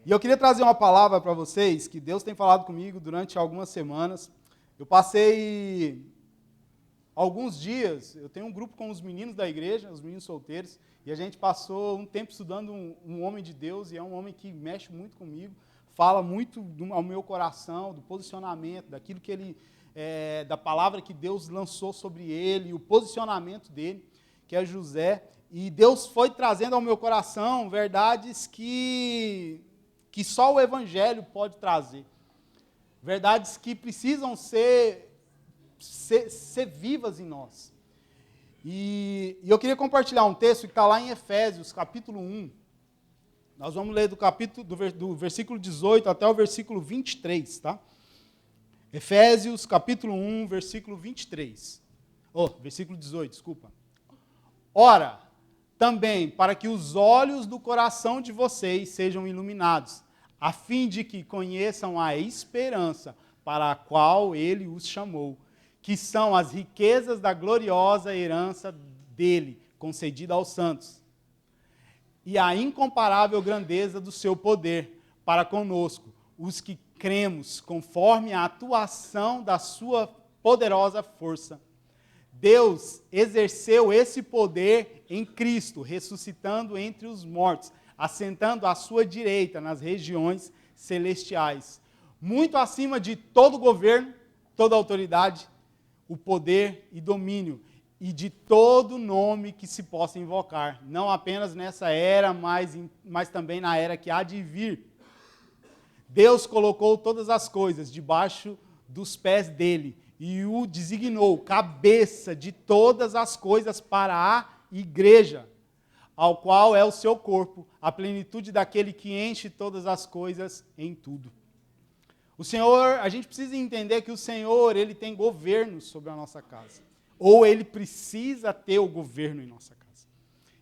E eu queria trazer uma palavra para vocês, que Deus tem falado comigo durante algumas semanas. Eu passei alguns dias, eu tenho um grupo com os meninos da igreja, os meninos solteiros, e a gente passou um tempo estudando um homem de Deus, e é um homem que mexe muito comigo, fala muito ao meu coração, do posicionamento, daquilo que ele, da palavra que Deus lançou sobre ele, o posicionamento dele, que é José. E Deus foi trazendo ao meu coração verdades que só o Evangelho pode trazer. Verdades que precisam ser vivas em nós. E eu queria compartilhar um texto que está lá em Efésios, capítulo 1. Nós vamos ler do versículo 18 até o versículo 23, tá? Efésios, capítulo 1, versículo 23. Versículo 18, desculpa. Ora, também para que os olhos do coração de vocês sejam iluminados, a fim de que conheçam a esperança para a qual ele os chamou, que são as riquezas da gloriosa herança dele, concedida aos santos, e a incomparável grandeza do seu poder para conosco, os que cremos, conforme a atuação da sua poderosa força. Deus exerceu esse poder em Cristo, ressuscitando entre os mortos, assentando à sua direita nas regiões celestiais, muito acima de todo governo, toda autoridade, o poder e domínio, e de todo nome que se possa invocar, não apenas nessa era, mas também na era que há de vir. Deus colocou todas as coisas debaixo dos pés dele, e o designou cabeça de todas as coisas para a igreja, ao qual é o seu corpo, a plenitude daquele que enche todas as coisas em tudo. O Senhor, a gente precisa entender que o Senhor, ele tem governo sobre a nossa casa, ou ele precisa ter o governo em nossa casa.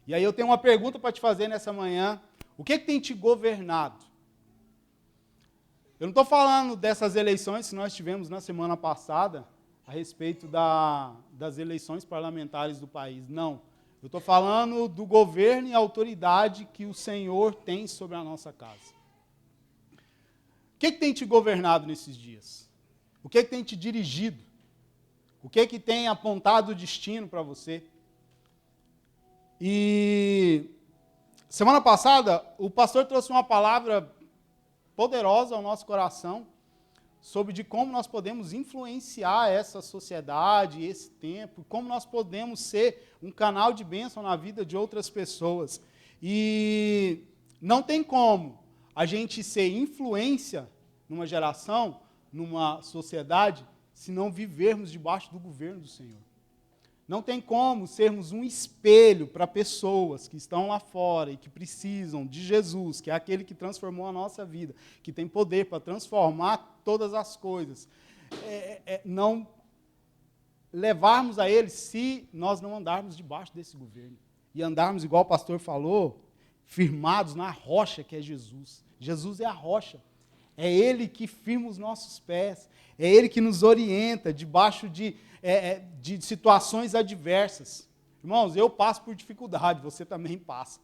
E aí eu tenho uma pergunta para te fazer nessa manhã: o que tem te governado? Eu não estou falando dessas eleições que nós tivemos na semana passada, a respeito das eleições parlamentares do país, não. Eu estou falando do governo e autoridade que o Senhor tem sobre a nossa casa. O que tem te governado nesses dias? O que tem te dirigido? O que tem apontado o destino para você? E semana passada, o pastor trouxe uma palavra poderosa ao nosso coração, sobre de como nós podemos influenciar essa sociedade, esse tempo, como nós podemos ser um canal de bênção na vida de outras pessoas. E não tem como a gente ser influência numa geração, numa sociedade, se não vivermos debaixo do governo do Senhor. Não tem como sermos um espelho para pessoas que estão lá fora e que precisam de Jesus, que é aquele que transformou a nossa vida, que tem poder para transformar todas as coisas. Não levarmos a Ele se nós não andarmos debaixo desse governo. E andarmos, igual o pastor falou, firmados na rocha que é Jesus. Jesus é a rocha. É Ele que firma os nossos pés. É Ele que nos orienta debaixo de situações adversas. Irmãos, eu passo por dificuldade, você também passa.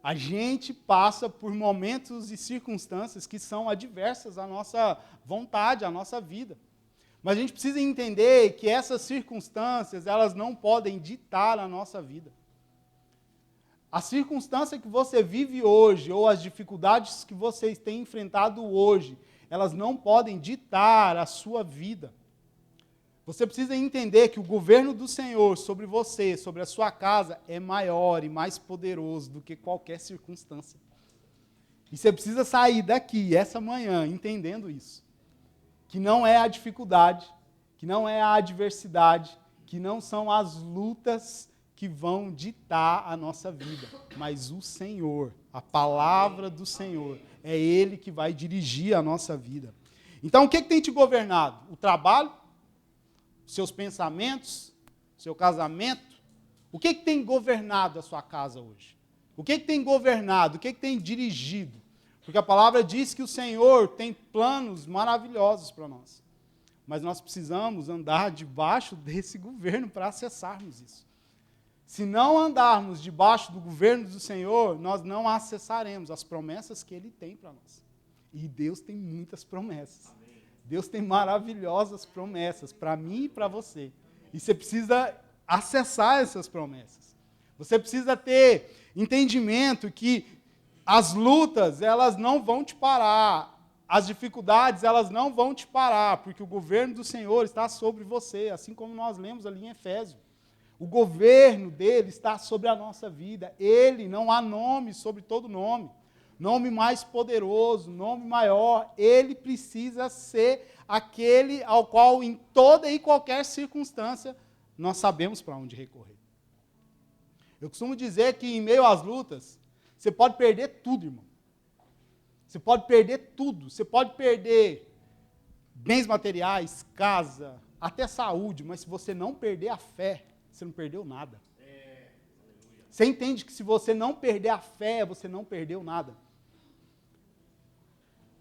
A gente passa por momentos e circunstâncias que são adversas à nossa vontade, à nossa vida. Mas a gente precisa entender que essas circunstâncias, elas não podem ditar a nossa vida. A circunstância que você vive hoje, ou as dificuldades que vocês têm enfrentado hoje, elas não podem ditar a sua vida. Você precisa entender que o governo do Senhor sobre você, sobre a sua casa, é maior e mais poderoso do que qualquer circunstância. E você precisa sair daqui, essa manhã, entendendo isso. Que não é a dificuldade, que não é a adversidade, que não são as lutas que vão ditar a nossa vida, mas o Senhor, a palavra do Senhor, é Ele que vai dirigir a nossa vida. Então, o que tem te governado? O trabalho? Seus pensamentos, seu casamento? O que tem governado a sua casa hoje? O que tem governado? O que tem dirigido? Porque a palavra diz que o Senhor tem planos maravilhosos para nós. Mas nós precisamos andar debaixo desse governo para acessarmos isso. Se não andarmos debaixo do governo do Senhor, nós não acessaremos as promessas que Ele tem para nós. E Deus tem muitas promessas. Amém. Deus tem maravilhosas promessas para mim e para você. E você precisa acessar essas promessas. Você precisa ter entendimento que as lutas, elas não vão te parar. As dificuldades, elas não vão te parar, porque o governo do Senhor está sobre você, assim como nós lemos ali em Efésios. O governo dele está sobre a nossa vida. Ele, não há nome sobre todo nome. Nome mais poderoso, nome maior. Ele precisa ser aquele ao qual, em toda e qualquer circunstância, nós sabemos para onde recorrer. Eu costumo dizer que, em meio às lutas, você pode perder tudo, irmão. Você pode perder tudo. Você pode perder bens materiais, casa, até saúde, mas se você não perder a fé, você não perdeu nada. Você entende que se você não perder a fé, você não perdeu nada.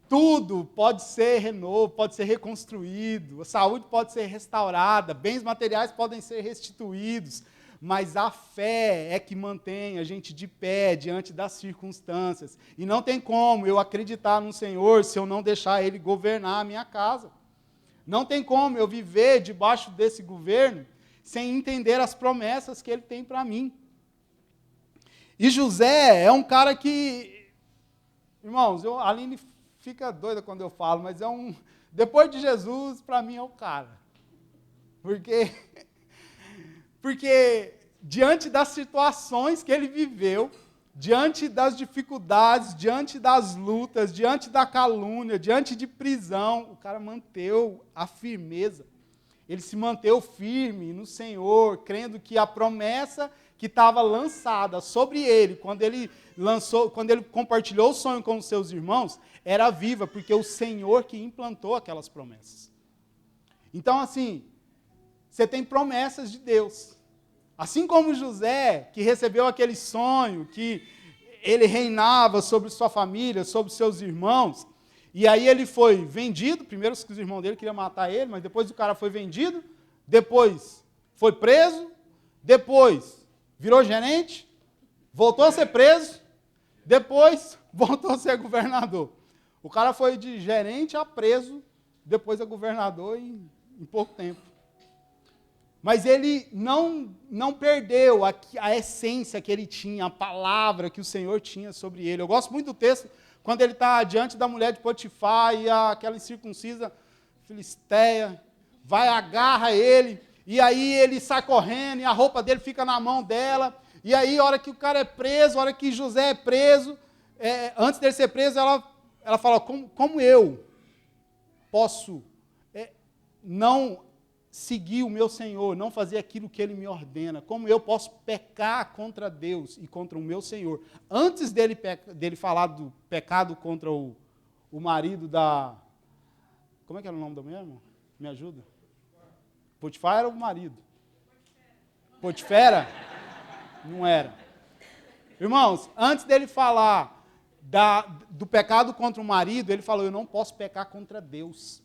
Tudo pode ser renovo, pode ser reconstruído, a saúde pode ser restaurada, bens materiais podem ser restituídos, mas a fé é que mantém a gente de pé diante das circunstâncias. E não tem como eu acreditar no Senhor se eu não deixar Ele governar a minha casa. Não tem como eu viver debaixo desse governo sem entender as promessas que Ele tem para mim. E José é um cara que, irmãos, a Aline fica doida quando eu falo, mas depois de Jesus, para mim é o cara. Porque diante das situações que ele viveu, diante das dificuldades, diante das lutas, diante da calúnia, diante de prisão, o cara manteve a firmeza. Ele se manteve firme no Senhor, crendo que a promessa que estava lançada sobre ele, quando ele compartilhou o sonho com os seus irmãos, era viva, porque o Senhor que implantou aquelas promessas. Então, assim, você tem promessas de Deus. Assim como José, que recebeu aquele sonho, que ele reinava sobre sua família, sobre seus irmãos, e aí ele foi vendido, primeiro os irmãos dele queriam matar ele, mas depois o cara foi vendido, depois foi preso, depois virou gerente, voltou a ser preso, depois voltou a ser governador. O cara foi de gerente a preso, depois a governador em pouco tempo. Mas ele não perdeu a essência que ele tinha, a palavra que o Senhor tinha sobre ele. Eu gosto muito do texto, quando ele está diante da mulher de Potifar e aquela incircuncisa filisteia vai, agarra ele, e aí ele sai correndo e a roupa dele fica na mão dela. E aí, a hora que o cara é preso, a hora que José é preso, antes dele ser preso, ela fala, como eu posso não seguir o meu Senhor, não fazer aquilo que Ele me ordena? Como eu posso pecar contra Deus e contra o meu Senhor? Antes dele falar do pecado contra o marido da... Como é que era o nome da mulher, irmão? Me ajuda? Potifar era o marido. Potifera? Não era. Irmãos, antes dele falar do pecado contra o marido, ele falou, eu não posso pecar contra Deus.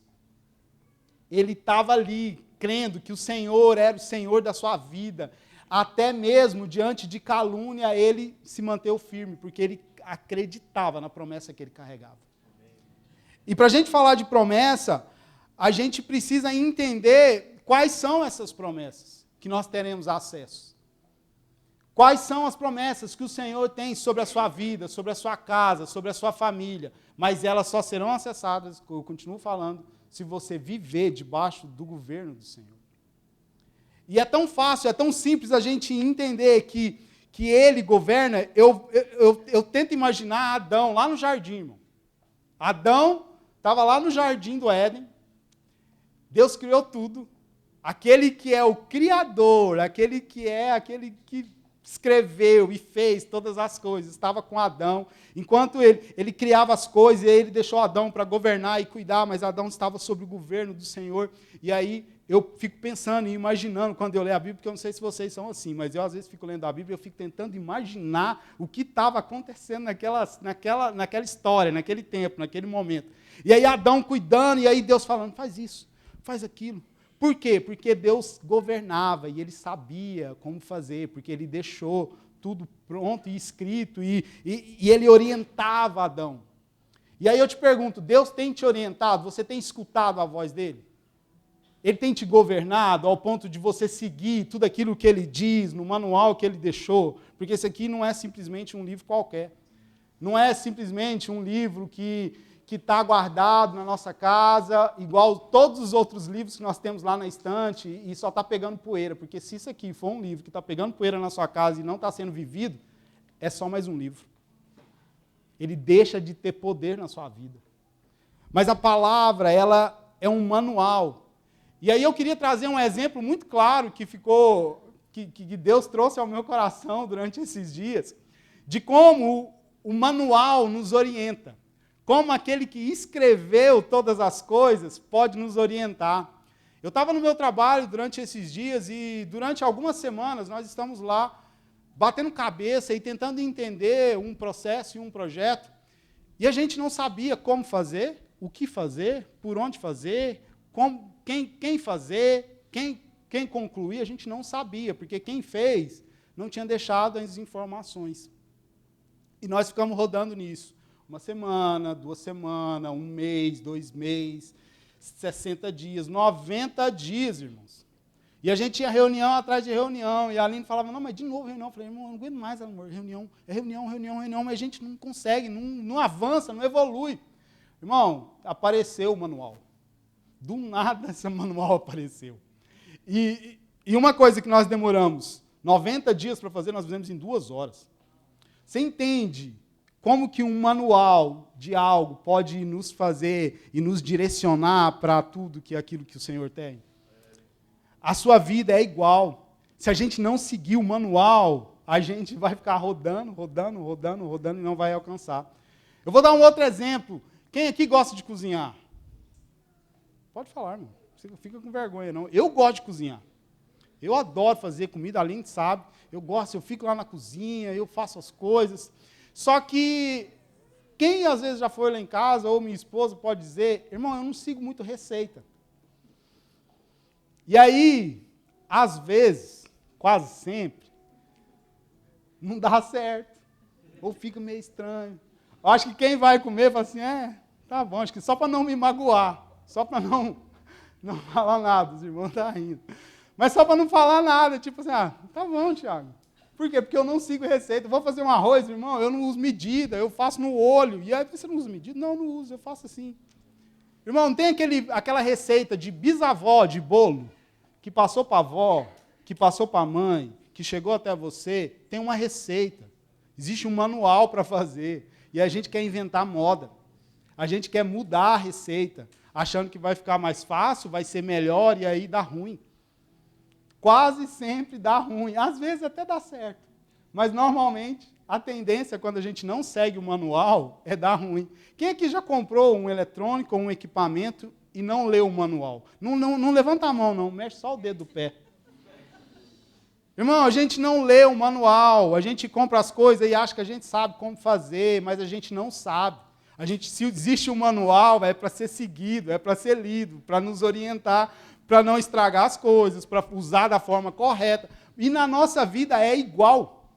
Ele estava ali, crendo que o Senhor era o Senhor da sua vida. Até mesmo diante de calúnia, ele se manteve firme, porque ele acreditava na promessa que ele carregava. E para a gente falar de promessa, a gente precisa entender quais são essas promessas que nós teremos acesso. Quais são as promessas que o Senhor tem sobre a sua vida, sobre a sua casa, sobre a sua família. Mas elas só serão acessadas, eu continuo falando, se você viver debaixo do governo do Senhor. E é tão fácil, é tão simples a gente entender que Ele governa. Eu tento imaginar Adão lá no jardim, irmão. Adão estava lá no jardim do Éden. Deus criou tudo. Aquele que é o Criador, aquele que escreveu e fez todas as coisas, estava com Adão. Enquanto ele criava as coisas, ele deixou Adão para governar e cuidar, mas Adão estava sob o governo do Senhor. E aí eu fico pensando e imaginando, quando eu leio a Bíblia, porque eu não sei se vocês são assim, mas eu às vezes fico lendo a Bíblia e eu fico tentando imaginar o que estava acontecendo naquela história, naquele tempo, naquele momento. E aí Adão cuidando, e aí Deus falando, faz isso, faz aquilo. Por quê? Porque Deus governava e Ele sabia como fazer, porque Ele deixou tudo pronto e escrito e Ele orientava Adão. E aí eu te pergunto, Deus tem te orientado? Você tem escutado a voz dEle? Ele tem te governado ao ponto de você seguir tudo aquilo que Ele diz, no manual que Ele deixou? Porque esse aqui não é simplesmente um livro qualquer. Não é simplesmente um livro que está guardado na nossa casa, igual todos os outros livros que nós temos lá na estante, e só está pegando poeira. Porque se isso aqui for um livro que está pegando poeira na sua casa e não está sendo vivido, é só mais um livro. Ele deixa de ter poder na sua vida. Mas a palavra, ela é um manual. E aí eu queria trazer um exemplo muito claro que Deus trouxe ao meu coração durante esses dias, de como o manual nos orienta. Como aquele que escreveu todas as coisas pode nos orientar. Eu estava no meu trabalho durante esses dias e durante algumas semanas nós estamos lá batendo cabeça e tentando entender um processo e um projeto. E a gente não sabia como fazer, o que fazer, por onde fazer, quem fazer, quem concluir, a gente não sabia, porque quem fez não tinha deixado as informações. E nós ficamos rodando nisso. 1 semana, 2 semanas, 1 mês, 2 meses, 60 dias, 90 dias, irmãos. E a gente tinha reunião atrás de reunião, e a Aline falava, não, mas de novo reunião. Eu falei, irmão, eu não aguento mais, amor, reunião, mas a gente não consegue, não avança, não evolui. Irmão, apareceu o manual. Do nada esse manual apareceu. E uma coisa que nós demoramos 90 dias para fazer, nós fizemos em 2 horas. Você entende como que um manual de algo pode nos fazer e nos direcionar para tudo aquilo que o Senhor tem? A sua vida é igual. Se a gente não seguir o manual, a gente vai ficar rodando e não vai alcançar. Eu vou dar um outro exemplo. Quem aqui gosta de cozinhar? Pode falar, irmão. Você fica com vergonha, não. Eu gosto de cozinhar. Eu adoro fazer comida, a Aline sabe. Eu fico lá na cozinha, eu faço as coisas. Só que quem às vezes já foi lá em casa, ou minha esposa pode dizer, irmão, eu não sigo muito receita. E aí, às vezes, quase sempre, não dá certo. Ou fica meio estranho. Eu acho que quem vai comer fala assim, tá bom, acho que só para não me magoar, só para não falar nada, os irmãos estão rindo. Mas só para não falar nada, tipo assim, tá bom, Thiago. Por quê? Porque eu não sigo receita. Vou fazer um arroz, irmão, eu não uso medida, eu faço no olho. E aí, você não usa medida? Não uso, eu faço assim. Irmão, não tem aquela receita de bisavó de bolo, que passou para a avó, que passou para a mãe, que chegou até você, tem uma receita. Existe um manual para fazer. E a gente quer inventar moda. A gente quer mudar a receita, achando que vai ficar mais fácil, vai ser melhor, e aí dá ruim. Quase sempre dá ruim. Às vezes até dá certo. Mas, normalmente, a tendência, quando a gente não segue o manual, é dar ruim. Quem aqui já comprou um eletrônico ou um equipamento e não leu o manual? Não levanta a mão, não. Mexe só o dedo do pé. Irmão, a gente não lê o manual. A gente compra as coisas e acha que a gente sabe como fazer, mas a gente não sabe. Se existe um manual, é para ser seguido, é para ser lido, para nos orientar, para não estragar as coisas, para usar da forma correta. E na nossa vida é igual.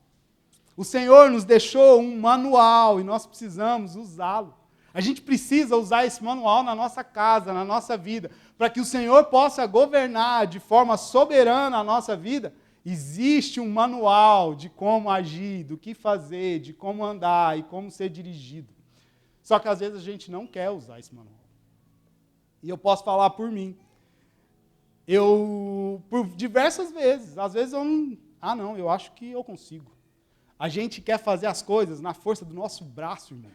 O Senhor nos deixou um manual e nós precisamos usá-lo. A gente precisa usar esse manual na nossa casa, na nossa vida, para que o Senhor possa governar de forma soberana a nossa vida. Existe um manual de como agir, do que fazer, de como andar e como ser dirigido. Só que às vezes a gente não quer usar esse manual. E eu posso falar por mim. Por diversas vezes, às vezes eu acho que eu consigo. A gente quer fazer as coisas na força do nosso braço, irmão.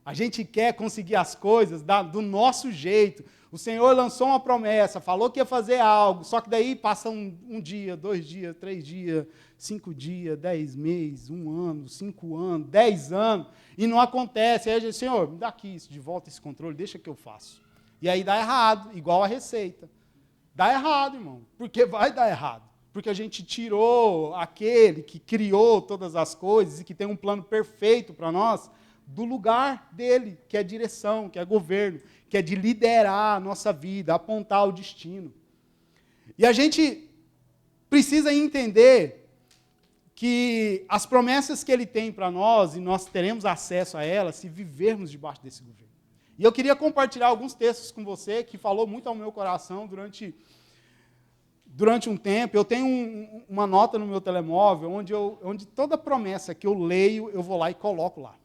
A gente quer conseguir as coisas do nosso jeito. O Senhor lançou uma promessa, falou que ia fazer algo, só que daí passa um dia, 2 dias, 3 dias, 5 dias, 10 meses, 1 ano, 5 anos, 10 anos, e não acontece. Aí a gente, Senhor, me dá aqui de volta esse controle, deixa que eu faço. E aí dá errado, igual a receita. Dá errado, irmão, porque vai dar errado. Porque a gente tirou aquele que criou todas as coisas e que tem um plano perfeito para nós, do lugar dele, que é direção, que é governo, que é de liderar a nossa vida, apontar o destino. E a gente precisa entender que as promessas que ele tem para nós, e nós teremos acesso a elas se vivermos debaixo desse governo. E eu queria compartilhar alguns textos com você, que falou muito ao meu coração durante um tempo. Eu tenho uma nota no meu telemóvel, onde toda promessa que eu leio, eu vou lá e coloco lá.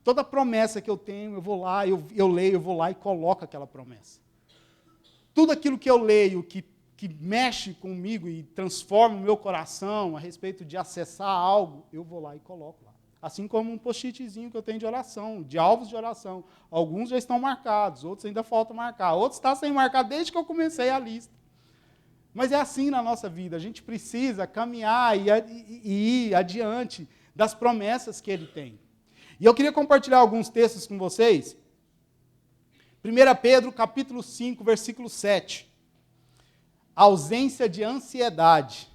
Toda promessa que eu tenho, eu vou lá, eu leio, eu vou lá e coloco aquela promessa. Tudo aquilo que eu leio, que mexe comigo e transforma o meu coração a respeito de acessar algo, eu vou lá e coloco lá. Assim como um post-itzinho que eu tenho de oração, de alvos de oração. Alguns já estão marcados, outros ainda falta marcar. Outros estão sem marcar desde que eu comecei a lista. Mas é assim na nossa vida. A gente precisa caminhar e ir adiante das promessas que ele tem. E eu queria compartilhar alguns textos com vocês. 1 Pedro, capítulo 5, versículo 7. Ausência de ansiedade.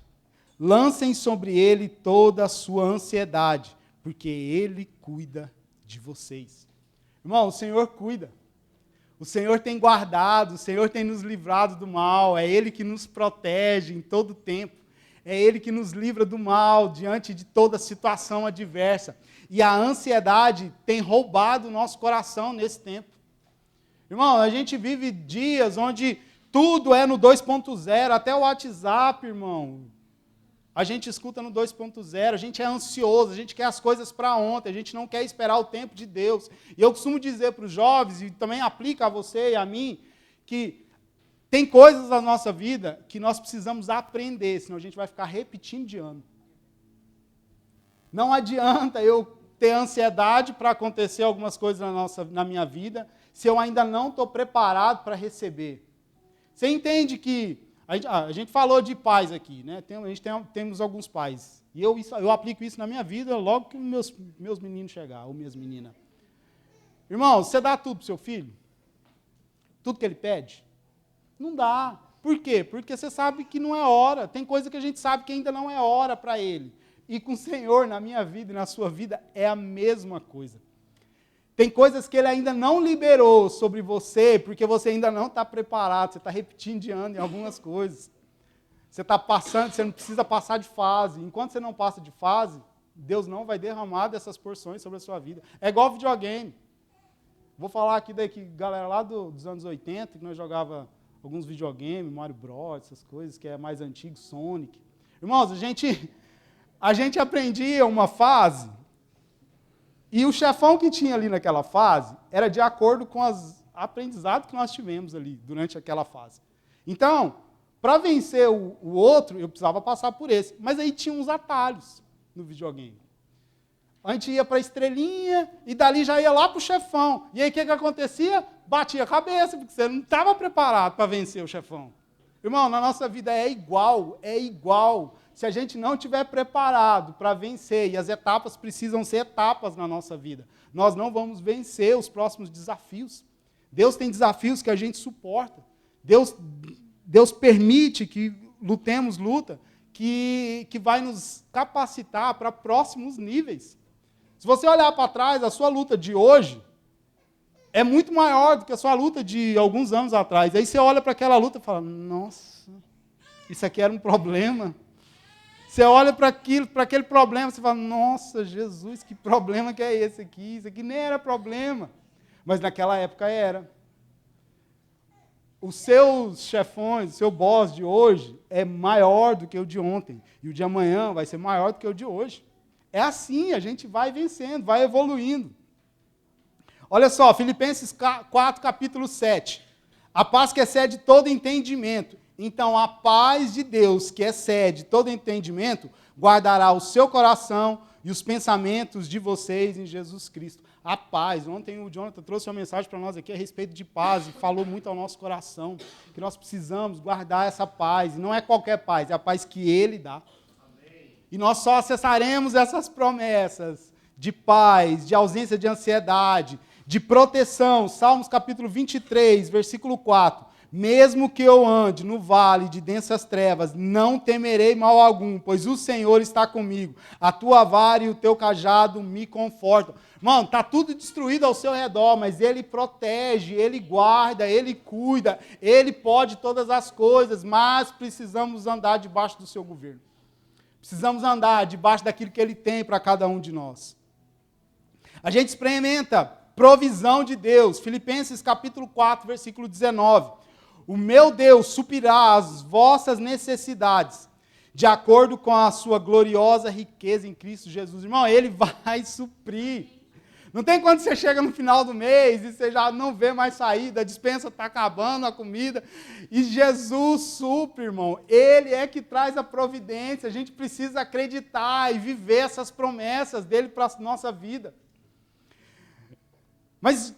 Lancem sobre ele toda a sua ansiedade, porque ele cuida de vocês. Irmão, o Senhor cuida. O Senhor tem guardado, o Senhor tem nos livrado do mal. É Ele que nos protege em todo tempo. É Ele que nos livra do mal diante de toda situação adversa. E a ansiedade tem roubado o nosso coração nesse tempo. Irmão, a gente vive dias onde tudo é no 2.0, até o WhatsApp, irmão. A gente escuta no 2.0, a gente é ansioso, a gente quer as coisas para ontem, a gente não quer esperar o tempo de Deus. E eu costumo dizer para os jovens, e também aplica a você e a mim, que tem coisas na nossa vida que nós precisamos aprender, senão a gente vai ficar repetindo de ano. Não adianta eu ter ansiedade para acontecer algumas coisas na minha vida, se eu ainda não estou preparado para receber. Você entende que a gente falou de pais aqui, né? Temos alguns pais. E eu aplico isso na minha vida logo que meus meninos chegar, ou minhas meninas. Irmão, você dá tudo para o seu filho? Tudo que ele pede? Não dá. Por quê? Porque você sabe que não é hora. Tem coisa que a gente sabe que ainda não é hora para ele. E com o Senhor, na minha vida e na sua vida, é a mesma coisa. Tem coisas que ele ainda não liberou sobre você, porque você ainda não está preparado, você está repetindo de ano em algumas coisas. Você está passando, você não precisa passar de fase. Enquanto você não passa de fase, Deus não vai derramar dessas porções sobre a sua vida. É igual videogame. Vou falar aqui galera lá dos anos 80, que nós jogava alguns videogames, Mario Bros, essas coisas, que é mais antigo, Sonic. Irmãos, a gente aprendia uma fase. E o chefão que tinha ali naquela fase era de acordo com os aprendizados que nós tivemos ali durante aquela fase. Então, para vencer o outro, eu precisava passar por esse. Mas aí tinha uns atalhos no videogame. A gente ia para a estrelinha e dali já ia lá para o chefão. E aí o que acontecia? Batia a cabeça, porque você não estava preparado para vencer o chefão. Irmão, na nossa vida é igual. Se a gente não estiver preparado para vencer, e as etapas precisam ser etapas na nossa vida, nós não vamos vencer os próximos desafios. Deus tem desafios que a gente suporta. Deus permite que lutemos luta que vai nos capacitar para próximos níveis. Se você olhar para trás, a sua luta de hoje é muito maior do que a sua luta de alguns anos atrás. Aí você olha para aquela luta e fala, nossa, isso aqui era um problema. Você olha para aquele problema, você fala, nossa, Jesus, que problema que é esse aqui? Isso aqui nem era problema. Mas naquela época era. Os seus chefões, o seu boss de hoje é maior do que o de ontem. E o de amanhã vai ser maior do que o de hoje. É assim, a gente vai vencendo, vai evoluindo. Olha só, Filipenses 4, capítulo 7. A paz que excede todo entendimento. Então, a paz de Deus, que excede todo entendimento, guardará o seu coração e os pensamentos de vocês em Jesus Cristo. A paz. Ontem o Jonathan trouxe uma mensagem para nós aqui a respeito de paz e falou muito ao nosso coração que nós precisamos guardar essa paz. E não é qualquer paz, é a paz que Ele dá. Amém. E nós só acessaremos essas promessas de paz, de ausência de ansiedade, de proteção. Salmos capítulo 23, versículo 4. mesmo que eu ande no vale de densas trevas, não temerei mal algum, pois o Senhor está comigo. A tua vara e o teu cajado me confortam. Mano, está tudo destruído ao seu redor, mas Ele protege, Ele guarda, Ele cuida, Ele pode todas as coisas, mas precisamos andar debaixo do seu governo. Precisamos andar debaixo daquilo que Ele tem para cada um de nós. A gente experimenta provisão de Deus. Filipenses capítulo 4, versículo 19. O meu Deus suprirá as vossas necessidades, de acordo com a sua gloriosa riqueza em Cristo Jesus. Irmão, Ele vai suprir. Não tem quando você chega no final do mês e você já não vê mais saída, a despensa está acabando, a comida, e Jesus supre, irmão. Ele é que traz a providência. A gente precisa acreditar e viver essas promessas dele para a nossa vida. Mas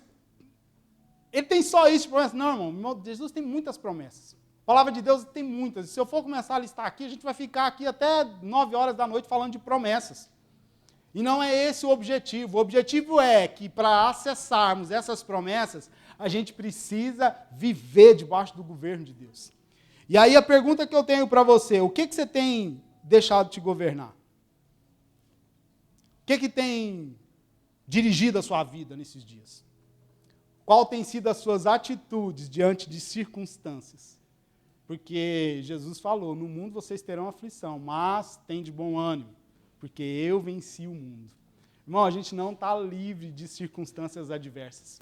Ele tem só isso de promessa? Não, irmão, Jesus tem muitas promessas. A palavra de Deus tem muitas. Se eu for começar a listar aqui, a gente vai ficar aqui até 9 horas da noite falando de promessas. E não é esse o objetivo. O objetivo é que, para acessarmos essas promessas, a gente precisa viver debaixo do governo de Deus. E aí a pergunta que eu tenho para você, o que você tem deixado te governar? O que tem dirigido a sua vida nesses dias? Qual tem sido as suas atitudes diante de circunstâncias? Porque Jesus falou, no mundo vocês terão aflição, mas tem de bom ânimo, porque eu venci o mundo. Irmão, a gente não está livre de circunstâncias adversas.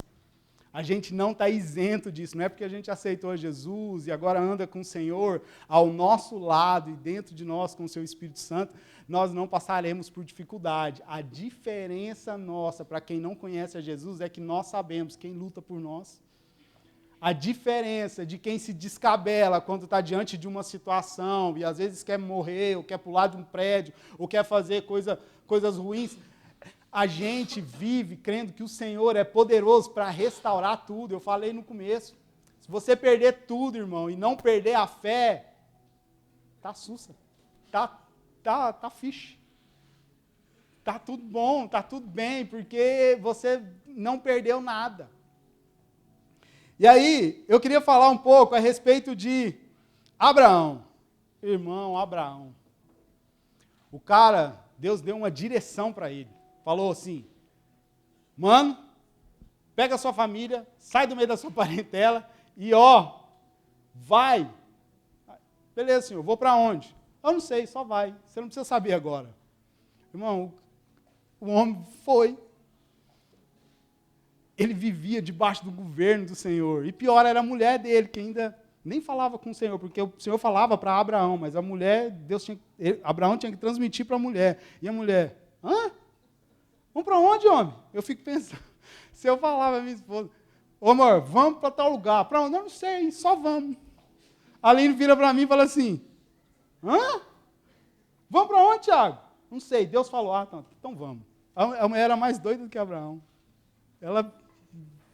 A gente não está isento disso. Não é porque a gente aceitou Jesus e agora anda com o Senhor ao nosso lado e dentro de nós com o seu Espírito Santo, nós não passaremos por dificuldade. A diferença nossa, para quem não conhece a Jesus, é que nós sabemos quem luta por nós. A diferença de quem se descabela quando está diante de uma situação e às vezes quer morrer, ou quer pular de um prédio, ou quer fazer coisas ruins, a gente vive crendo que o Senhor é poderoso para restaurar tudo. Eu falei no começo, se você perder tudo, irmão, e não perder a fé, tá sussa, tá fixe. Tá tudo bom, tá tudo bem, porque você não perdeu nada. E aí, eu queria falar um pouco a respeito de Abraão. Irmão, Abraão. O cara, Deus deu uma direção para ele. Falou assim, mano, pega a sua família, sai do meio da sua parentela e vai. Beleza, senhor, vou para onde? Eu não sei, só vai. Você não precisa saber agora. Irmão, o homem foi. Ele vivia debaixo do governo do Senhor. E pior, era a mulher dele, que ainda nem falava com o Senhor, porque o Senhor falava para Abraão, mas a mulher, Abraão tinha que transmitir para a mulher. E a mulher, vamos para onde, homem? Eu fico pensando, se eu falava para minha esposa, amor, vamos para tal lugar. Para onde? Eu não sei, só vamos. A Aline vira para mim e fala assim, vamos para onde, Tiago? Não sei, Deus falou, então vamos. A mulher era mais doida do que Abraão. Ela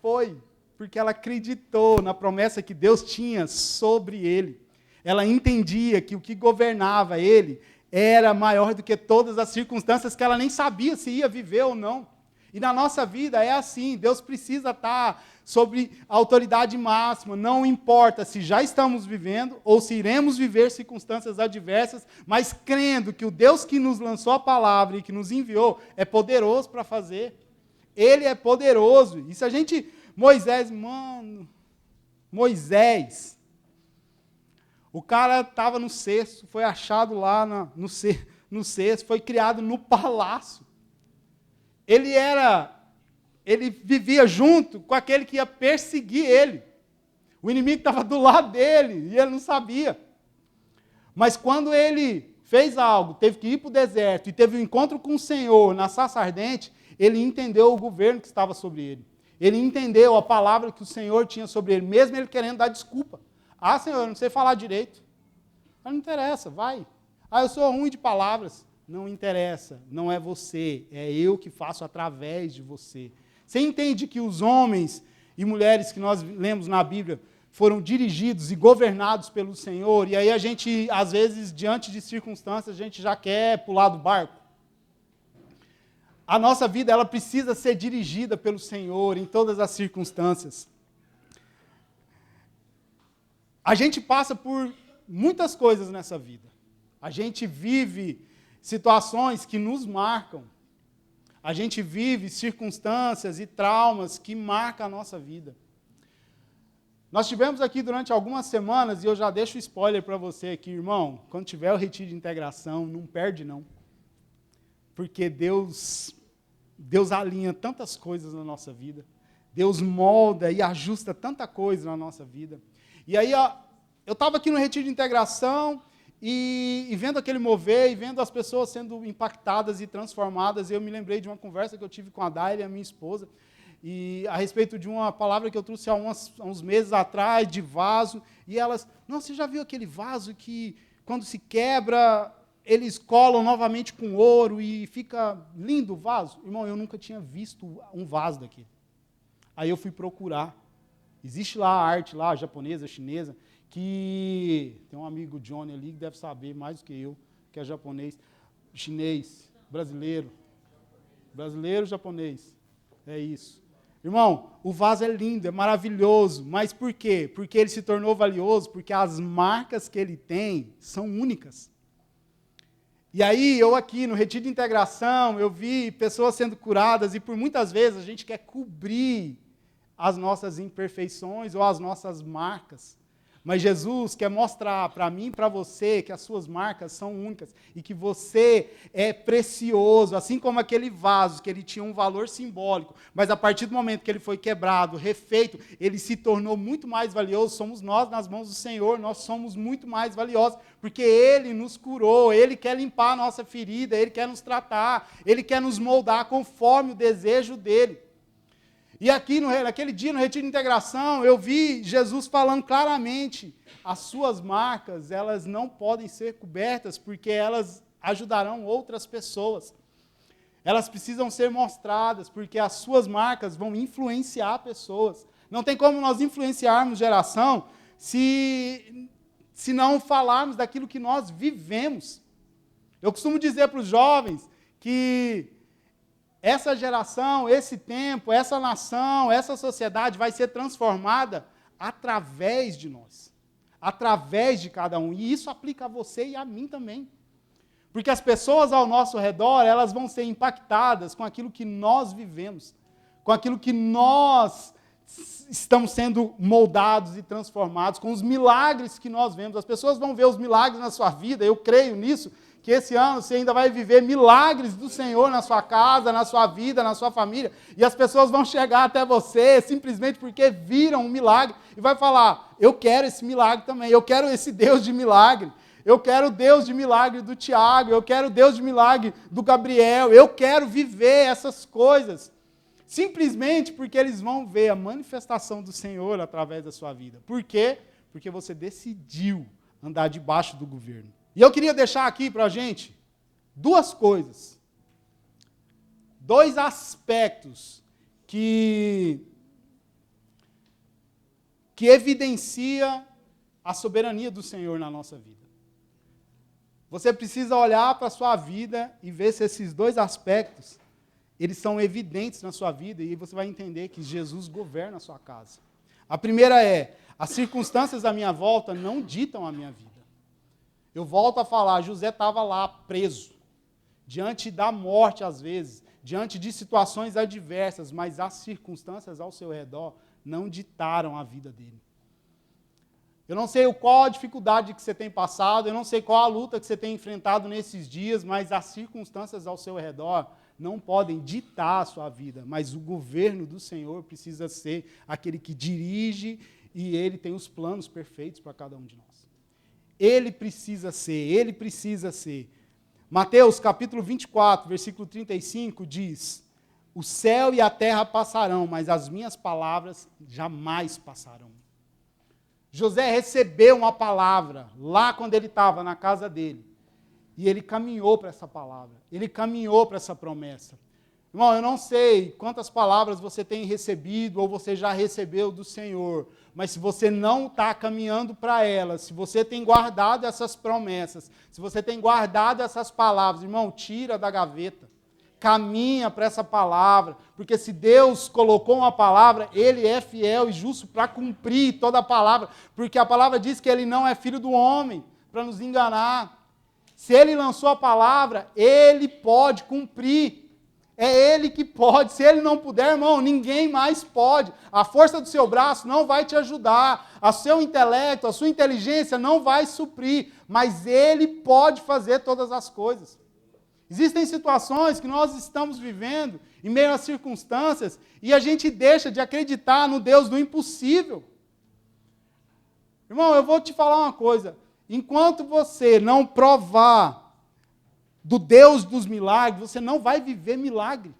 foi, porque ela acreditou na promessa que Deus tinha sobre ele. Ela entendia que o que governava ele era maior do que todas as circunstâncias que ela nem sabia se ia viver ou não. E na nossa vida é assim, Deus precisa estar sobre a autoridade máxima, não importa se já estamos vivendo ou se iremos viver circunstâncias adversas, mas crendo que o Deus que nos lançou a palavra e que nos enviou é poderoso para fazer. Ele é poderoso. E se a gente... Moisés, o cara estava no cesto, foi achado lá no cesto, foi criado no palácio. Ele vivia junto com aquele que ia perseguir ele. O inimigo estava do lado dele e ele não sabia. Mas quando ele fez algo, teve que ir para o deserto e teve um encontro com o Senhor na sarça ardente, ele entendeu o governo que estava sobre ele. Ele entendeu a palavra que o Senhor tinha sobre ele, mesmo ele querendo dar desculpa. Senhor, eu não sei falar direito. Mas não interessa, vai. Eu sou ruim de palavras. Não interessa, não é você, é eu que faço através de você. Você entende que os homens e mulheres que nós lemos na Bíblia foram dirigidos e governados pelo Senhor, e aí a gente, às vezes, diante de circunstâncias, a gente já quer pular do barco? A nossa vida, ela precisa ser dirigida pelo Senhor em todas as circunstâncias. A gente passa por muitas coisas nessa vida. A gente vive situações que nos marcam. A gente vive circunstâncias e traumas que marcam a nossa vida. Nós tivemos aqui durante algumas semanas, e eu já deixo spoiler para você aqui, irmão, quando tiver o retiro de integração, não perde não. Porque Deus alinha tantas coisas na nossa vida. Deus molda e ajusta tanta coisa na nossa vida. E aí, eu estava aqui no retiro de integração e vendo aquele mover, e vendo as pessoas sendo impactadas e transformadas, eu me lembrei de uma conversa que eu tive com a Daila, a minha esposa, e a respeito de uma palavra que eu trouxe há uns meses atrás, de vaso, e elas, não, você já viu aquele vaso que, quando se quebra, eles colam novamente com ouro e fica lindo o vaso? Irmão, eu nunca tinha visto um vaso daquele. Aí eu fui procurar. Existe lá a arte lá, japonesa, chinesa, que tem um amigo Johnny ali que deve saber mais do que eu, que é japonês, chinês, brasileiro, japonês, é isso. Irmão, o vaso é lindo, é maravilhoso, mas por quê? Porque ele se tornou valioso, porque as marcas que ele tem são únicas. E aí, eu aqui no retiro de integração, eu vi pessoas sendo curadas, e por muitas vezes a gente quer cobrir as nossas imperfeições ou as nossas marcas. Mas Jesus quer mostrar para mim e para você que as suas marcas são únicas e que você é precioso, assim como aquele vaso, que ele tinha um valor simbólico, mas a partir do momento que ele foi quebrado, refeito, ele se tornou muito mais valioso. Somos nós nas mãos do Senhor, nós somos muito mais valiosos, porque Ele nos curou, Ele quer limpar a nossa ferida, Ele quer nos tratar, Ele quer nos moldar conforme o desejo dEle. E aqui, naquele dia, no retiro de integração, eu vi Jesus falando claramente, as suas marcas, elas não podem ser cobertas, porque elas ajudarão outras pessoas. Elas precisam ser mostradas, porque as suas marcas vão influenciar pessoas. Não tem como nós influenciarmos geração se não falarmos daquilo que nós vivemos. Eu costumo dizer para os jovens que essa geração, esse tempo, essa nação, essa sociedade vai ser transformada através de nós, através de cada um. E isso aplica a você e a mim também. Porque as pessoas ao nosso redor, elas vão ser impactadas com aquilo que nós vivemos, com aquilo que nós estamos sendo moldados e transformados, com os milagres que nós vemos. As pessoas vão ver os milagres na sua vida, eu creio nisso, que esse ano você ainda vai viver milagres do Senhor na sua casa, na sua vida, na sua família, e as pessoas vão chegar até você simplesmente porque viram um milagre e vai falar, eu quero esse milagre também, eu quero esse Deus de milagre, eu quero o Deus de milagre do Tiago, eu quero o Deus de milagre do Gabriel, eu quero viver essas coisas, simplesmente porque eles vão ver a manifestação do Senhor através da sua vida. Por quê? Porque você decidiu andar debaixo do governo. E eu queria deixar aqui para a gente duas coisas, dois aspectos que evidencia a soberania do Senhor na nossa vida. Você precisa olhar para a sua vida e ver se esses dois aspectos, eles são evidentes na sua vida, e você vai entender que Jesus governa a sua casa. A primeira é, as circunstâncias à minha volta não ditam a minha vida. Eu volto a falar, José estava lá preso, diante da morte às vezes, diante de situações adversas, mas as circunstâncias ao seu redor não ditaram a vida dele. Eu não sei qual a dificuldade que você tem passado, eu não sei qual a luta que você tem enfrentado nesses dias, mas as circunstâncias ao seu redor não podem ditar a sua vida, mas o governo do Senhor precisa ser aquele que dirige e Ele tem os planos perfeitos para cada um de nós. Ele precisa ser. Mateus capítulo 24, versículo 35 diz, o céu e a terra passarão, mas as minhas palavras jamais passarão. José recebeu uma palavra lá quando ele estava na casa dele. E ele caminhou para essa palavra. Ele caminhou para essa promessa. Irmão, eu não sei quantas palavras você tem recebido ou você já recebeu do Senhor, mas se você não está caminhando para elas, se você tem guardado essas promessas, se você tem guardado essas palavras, irmão, tira da gaveta. caminha para essa palavra, porque se Deus colocou uma palavra, Ele é fiel e justo para cumprir toda a palavra, porque a palavra diz que Ele não é filho do homem, para nos enganar. Se Ele lançou a palavra, Ele pode cumprir. É Ele que pode. Se Ele não puder, irmão, ninguém mais pode. A força do seu braço não vai te ajudar. O seu intelecto, a sua inteligência não vai suprir. Mas Ele pode fazer todas as coisas. Existem situações que nós estamos vivendo, em meio às circunstâncias, e a gente deixa de acreditar no Deus do impossível. Irmão, eu vou te falar uma coisa. Enquanto você não provar do Deus dos milagres, você não vai viver milagre.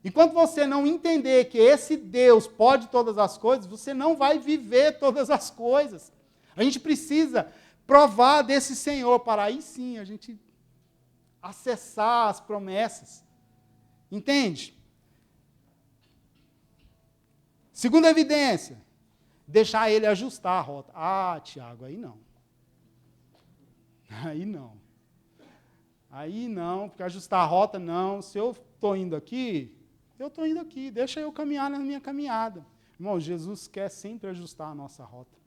Enquanto você não entender que esse Deus pode todas as coisas, você não vai viver todas as coisas. A gente precisa provar desse Senhor para aí sim a gente acessar as promessas. Entende? Segunda evidência, deixar ele ajustar a rota. Ah, Tiago, aí não. Aí não. Aí não, porque ajustar a rota não. Se eu estou indo aqui, eu estou indo aqui. Deixa eu caminhar na minha caminhada. Irmão, Jesus quer sempre ajustar a nossa rota.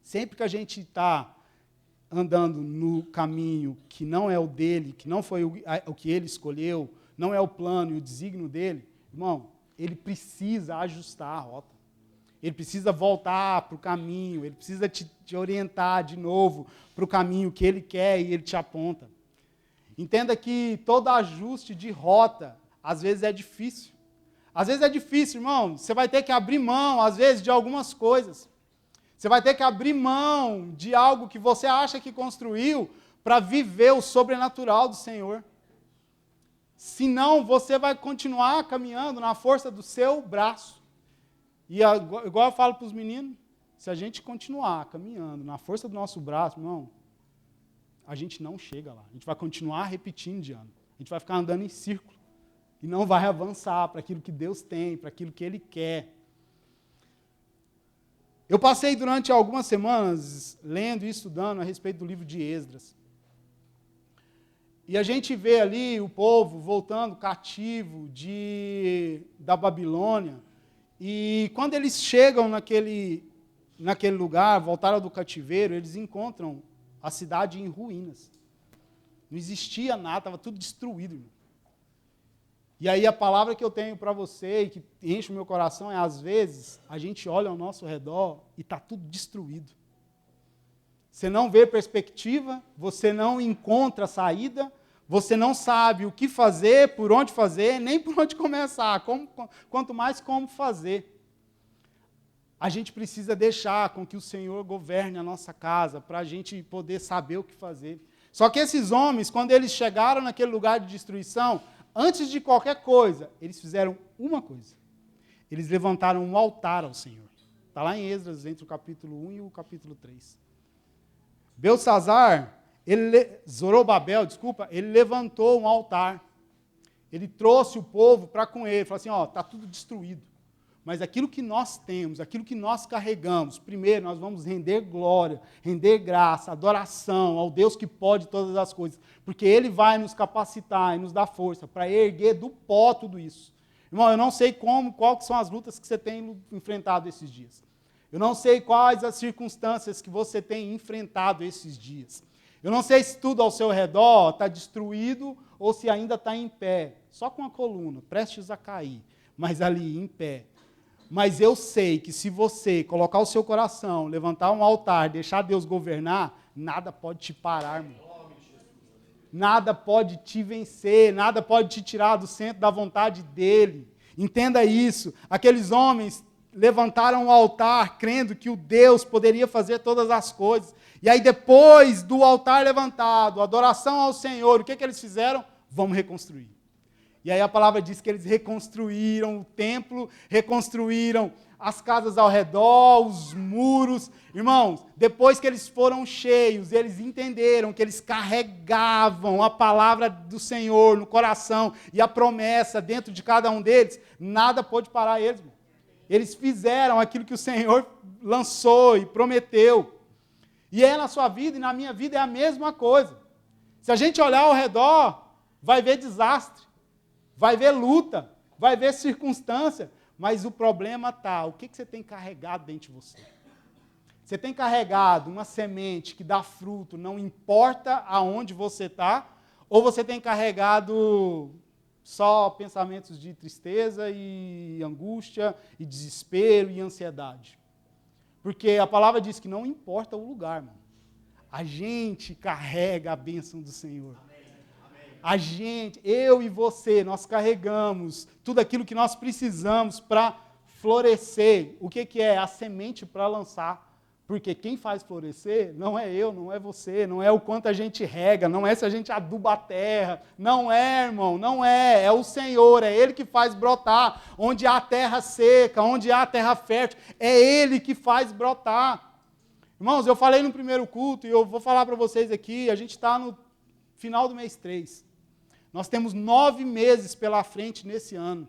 Sempre que a gente está andando no caminho que não é o dele, que não foi o que ele escolheu, não é o plano e o desígnio dele, irmão, ele precisa ajustar a rota. Ele precisa voltar para o caminho, ele precisa te orientar de novo para o caminho que ele quer e ele te aponta. Entenda que todo ajuste de rota, às vezes é difícil. Às vezes é difícil, irmão. Você vai ter que abrir mão, às vezes, de algumas coisas. Você vai ter que abrir mão de algo que você acha que construiu para viver o sobrenatural do Senhor. Senão, você vai continuar caminhando na força do seu braço. E igual eu falo para os meninos, se a gente continuar caminhando na força do nosso braço, irmão, a gente não chega lá. A gente vai continuar repetindo de ano. A gente vai ficar andando em círculo. E não vai avançar para aquilo que Deus tem, para aquilo que Ele quer. Eu passei durante algumas semanas lendo e estudando a respeito do livro de Esdras. E a gente vê ali o povo voltando cativo da Babilônia. E quando eles chegam naquele lugar, voltaram do cativeiro, eles encontram a cidade em ruínas. Não existia nada, estava tudo destruído, irmão. E aí a palavra que eu tenho para você e que enche o meu coração é, às vezes, a gente olha ao nosso redor e está tudo destruído. Você não vê perspectiva, você não encontra saída, você não sabe o que fazer, por onde fazer, nem por onde começar, quanto mais como fazer. A gente precisa deixar com que o Senhor governe a nossa casa, para a gente poder saber o que fazer. Só que esses homens, quando eles chegaram naquele lugar de destruição, antes de qualquer coisa, eles fizeram uma coisa. Eles levantaram um altar ao Senhor. Está lá em Esdras, entre o capítulo 1 e o capítulo 3. Zorobabel, ele levantou um altar. Ele trouxe o povo para com ele. Falou assim, está tudo destruído. Mas aquilo que nós temos, aquilo que nós carregamos, primeiro nós vamos render glória, render graça, adoração ao Deus que pode todas as coisas, porque Ele vai nos capacitar e nos dar força para erguer do pó tudo isso. Irmão, eu não sei quais são as lutas que você tem enfrentado esses dias. Eu não sei quais as circunstâncias que você tem enfrentado esses dias. Eu não sei se tudo ao seu redor está destruído ou se ainda está em pé, só com a coluna, prestes a cair, mas ali em pé. Mas eu sei que se você colocar o seu coração, levantar um altar, deixar Deus governar, nada pode te parar, irmão. Nada pode te vencer, nada pode te tirar do centro da vontade dEle. Entenda isso. Aqueles homens levantaram o altar, crendo que o Deus poderia fazer todas as coisas. E aí depois do altar levantado, adoração ao Senhor, o que eles fizeram? Vamos reconstruir. E aí a palavra diz que eles reconstruíram o templo, reconstruíram as casas ao redor, os muros. Irmãos, depois que eles foram cheios, eles entenderam que eles carregavam a palavra do Senhor no coração e a promessa dentro de cada um deles, nada pôde parar eles. Irmão. Eles fizeram aquilo que o Senhor lançou e prometeu. E na sua vida e na minha vida é a mesma coisa. Se a gente olhar ao redor, vai ver desastre, vai ver luta, vai ver circunstância, mas o problema está, o que você tem carregado dentro de você? Você tem carregado uma semente que dá fruto, não importa aonde você está, ou você tem carregado só pensamentos de tristeza e angústia, e desespero e ansiedade? Porque a palavra diz que não importa o lugar, irmão. A gente carrega a bênção do Senhor. A gente, eu e você, nós carregamos tudo aquilo que nós precisamos para florescer. O que é? A semente para lançar. Porque quem faz florescer não é eu, não é você, não é o quanto a gente rega, não é se a gente aduba a terra. Não é, irmão, não é. É o Senhor, é Ele que faz brotar. Onde há terra seca, onde há terra fértil, é Ele que faz brotar. Irmãos, eu falei no primeiro culto e eu vou falar para vocês aqui, a gente está no final do mês 3. Nós temos 9 meses pela frente nesse ano.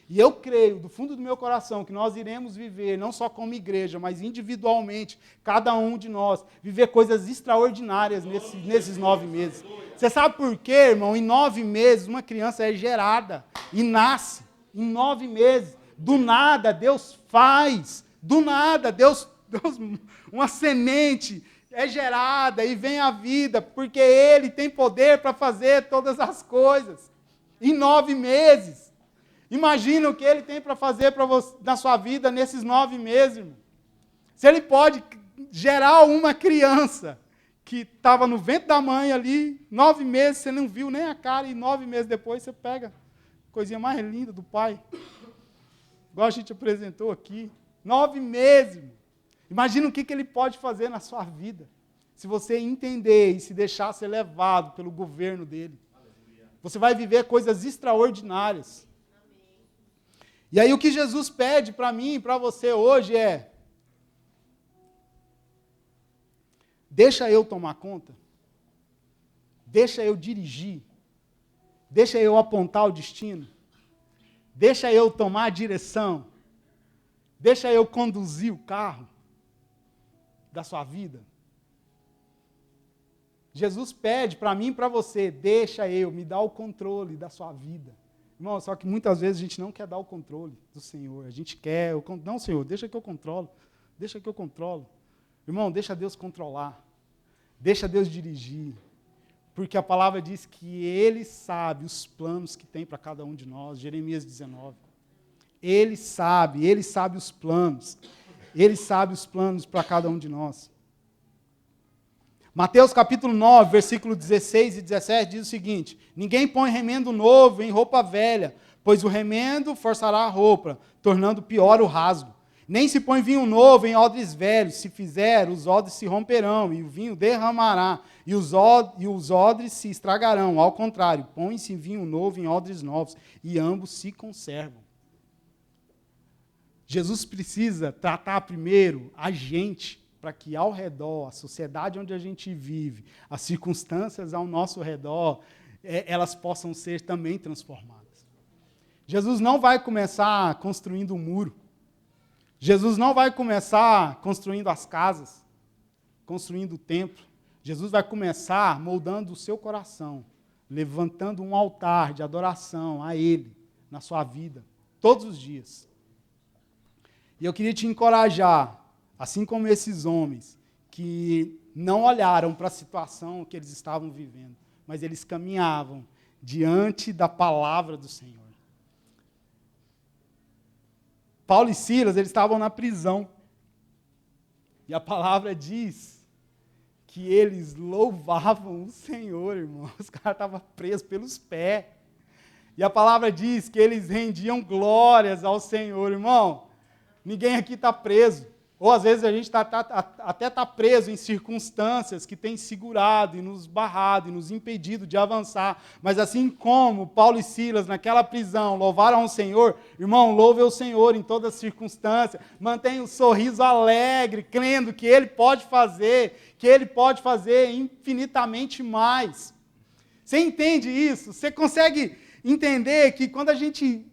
E eu creio, do fundo do meu coração, que nós iremos viver, não só como igreja, mas individualmente, cada um de nós, viver coisas extraordinárias nesses 9 meses. Você sabe por quê, irmão? Em 9 meses, uma criança é gerada e nasce. Em 9 meses. Do nada, Deus faz. Do nada, Deus uma semente é gerada e vem à vida, porque Ele tem poder para fazer todas as coisas. Em 9 meses. Imagina o que Ele tem para fazer para você, na sua vida nesses 9 meses, irmão. Se Ele pode gerar uma criança que estava no ventre da mãe ali, 9 meses, você não viu nem a cara, e 9 meses depois você pega a coisinha mais linda do pai. Igual a gente apresentou aqui. 9 meses, irmão. Imagina o que Ele pode fazer na sua vida, se você entender e se deixar ser levado pelo governo dEle. Você vai viver coisas extraordinárias. E aí o que Jesus pede para mim e para você hoje é: deixa eu tomar conta, deixa eu dirigir, deixa eu apontar o destino, deixa eu tomar a direção, deixa eu conduzir o carro da sua vida. Jesus pede para mim e para você: deixa eu, me dá o controle da sua vida. Irmão, só que muitas vezes a gente não quer dar o controle do Senhor. A gente quer, não, Senhor, deixa que eu controlo. Deixa que eu controlo. Irmão, deixa Deus controlar. Deixa Deus dirigir. Porque a palavra diz que Ele sabe os planos que tem para cada um de nós. Jeremias 19. Ele sabe os planos. Ele sabe os planos para cada um de nós. Mateus capítulo 9, versículo 16 e 17 diz o seguinte: ninguém põe remendo novo em roupa velha, pois o remendo forçará a roupa, tornando pior o rasgo. Nem se põe vinho novo em odres velhos, se fizer, os odres se romperão, e o vinho derramará, e os odres se estragarão. Ao contrário, põe-se vinho novo em odres novos, e ambos se conservam. Jesus precisa tratar primeiro a gente, para que ao redor, a sociedade onde a gente vive, as circunstâncias ao nosso redor, elas possam ser também transformadas. Jesus não vai começar construindo um muro. Jesus não vai começar construindo as casas, construindo o templo. Jesus vai começar moldando o seu coração, levantando um altar de adoração a Ele na sua vida, todos os dias. E eu queria te encorajar, assim como esses homens que não olharam para a situação que eles estavam vivendo, mas eles caminhavam diante da palavra do Senhor. Paulo e Silas, eles estavam na prisão. E a palavra diz que eles louvavam o Senhor, irmão. Os caras estavam presos pelos pés. E a palavra diz que eles rendiam glórias ao Senhor, irmão. Ninguém aqui está preso. Ou às vezes a gente até está preso em circunstâncias que têm segurado e nos barrado e nos impedido de avançar. Mas assim como Paulo e Silas naquela prisão louvaram ao Senhor, irmão, louve ao Senhor em todas as circunstâncias. Mantenha um sorriso alegre, crendo que Ele pode fazer infinitamente mais. Você entende isso? Você consegue entender que quando a gente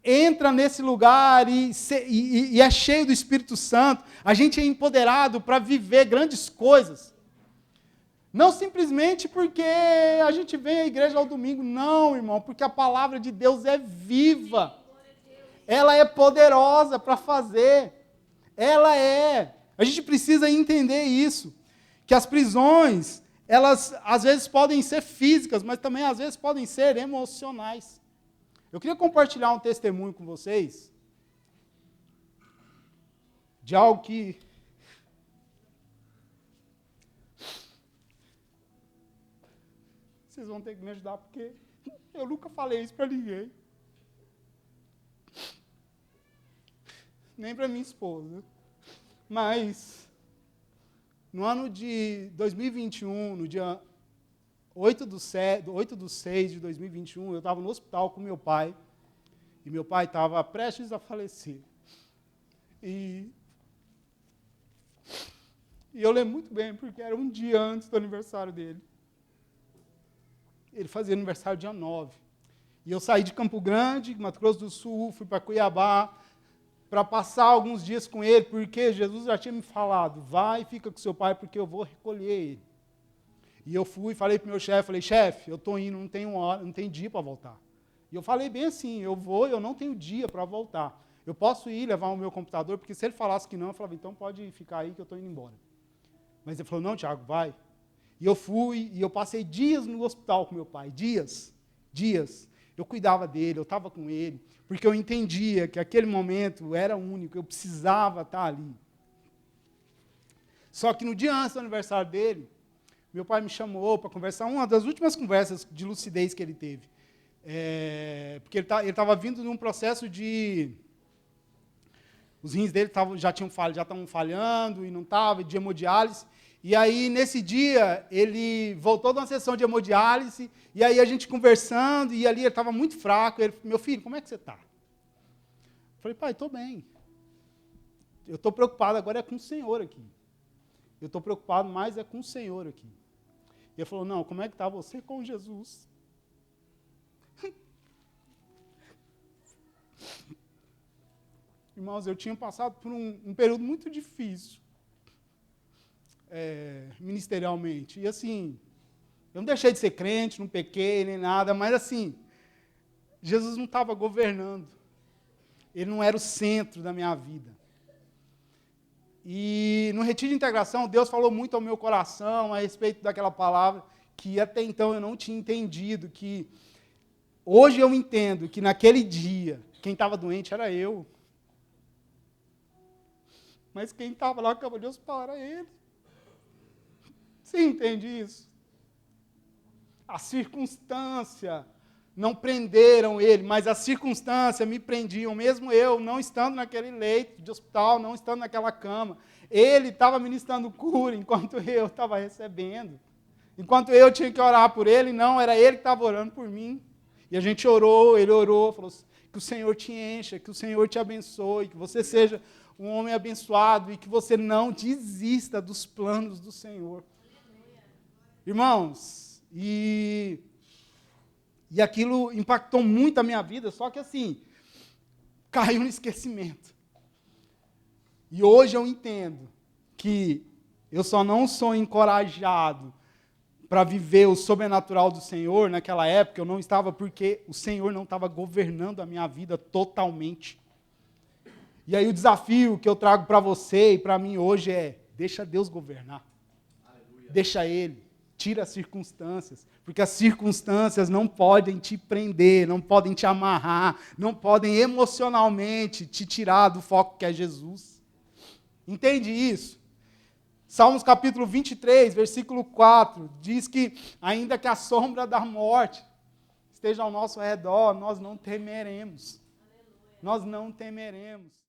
entra nesse lugar e é cheio do Espírito Santo, a gente é empoderado para viver grandes coisas. Não simplesmente porque a gente vem à igreja ao domingo, não, irmão, porque a palavra de Deus é viva. Ela é poderosa para fazer. Ela é. A gente precisa entender isso, que as prisões, elas às vezes podem ser físicas, mas também às vezes podem ser emocionais. Eu queria compartilhar um testemunho com vocês de algo que vocês vão ter que me ajudar, porque eu nunca falei isso para ninguém. Nem para minha esposa. Mas, no ano de 2021, no dia 8 de 6 de 2021, eu estava no hospital com meu pai, e meu pai estava prestes a falecer. E eu lembro muito bem, porque era um dia antes do aniversário dele. Ele fazia aniversário dia 9. E eu saí de Campo Grande, Mato Grosso do Sul, fui para Cuiabá, para passar alguns dias com ele, porque Jesus já tinha me falado, vai e fica com seu pai, porque eu vou recolher ele. E eu fui, falei para o meu chefe, falei, chefe, eu estou indo, não tenho hora, não tenho dia para voltar. E eu falei bem assim, eu vou, eu não tenho dia para voltar. Eu posso ir levar o meu computador, porque se ele falasse que não, eu falava, então pode ficar aí que eu estou indo embora. Mas ele falou, não, Tiago, vai. E eu fui, e eu passei dias no hospital com meu pai, dias. Eu cuidava dele, eu estava com ele, porque eu entendia que aquele momento era único, eu precisava estar ali. Só que no dia antes do aniversário dele, meu pai me chamou para conversar, uma das últimas conversas de lucidez que ele teve. Porque ele estava vindo de um processo de... Os rins dele já estavam falhando, e não estava, de hemodiálise. E aí, nesse dia, ele voltou de uma sessão de hemodiálise, e aí a gente conversando, e ali ele estava muito fraco. Ele falou, meu filho, como é que você está? Eu falei, pai, estou bem. Eu estou preocupado agora é com o Senhor aqui. Eu estou preocupado mais é com o Senhor aqui. E ele falou, não, como é que está você com Jesus? Irmãos, eu tinha passado por um período muito difícil, ministerialmente. E assim, eu não deixei de ser crente, não pequei nem nada, mas assim, Jesus não estava governando. Ele não era o centro da minha vida. E no retiro de integração, Deus falou muito ao meu coração a respeito daquela palavra que até então eu não tinha entendido, que hoje eu entendo que naquele dia, quem estava doente era eu. Mas quem estava lá na cama de hospital era ele. Você entende isso? A circunstância não prenderam ele, mas a circunstância me prendiam, mesmo eu não estando naquele leito de hospital, não estando naquela cama. Ele estava ministrando cura enquanto eu estava recebendo. Enquanto eu tinha que orar por ele, não, era ele que estava orando por mim. E a gente orou, ele orou, falou que o Senhor te encha, que o Senhor te abençoe, que você seja um homem abençoado e que você não desista dos planos do Senhor. Irmãos, e aquilo impactou muito a minha vida, só que assim, caiu no esquecimento. E hoje eu entendo que eu só não sou encorajado para viver o sobrenatural do Senhor naquela época, eu não estava porque o Senhor não estava governando a minha vida totalmente. E aí o desafio que eu trago para você e para mim hoje é, deixa Deus governar. Aleluia. Deixa Ele, tira as circunstâncias, porque as circunstâncias não podem te prender, não podem te amarrar, não podem emocionalmente te tirar do foco que é Jesus. Entende isso? Salmos capítulo 23, versículo 4, diz que ainda que a sombra da morte esteja ao nosso redor, nós não temeremos. Aleluia. Nós não temeremos.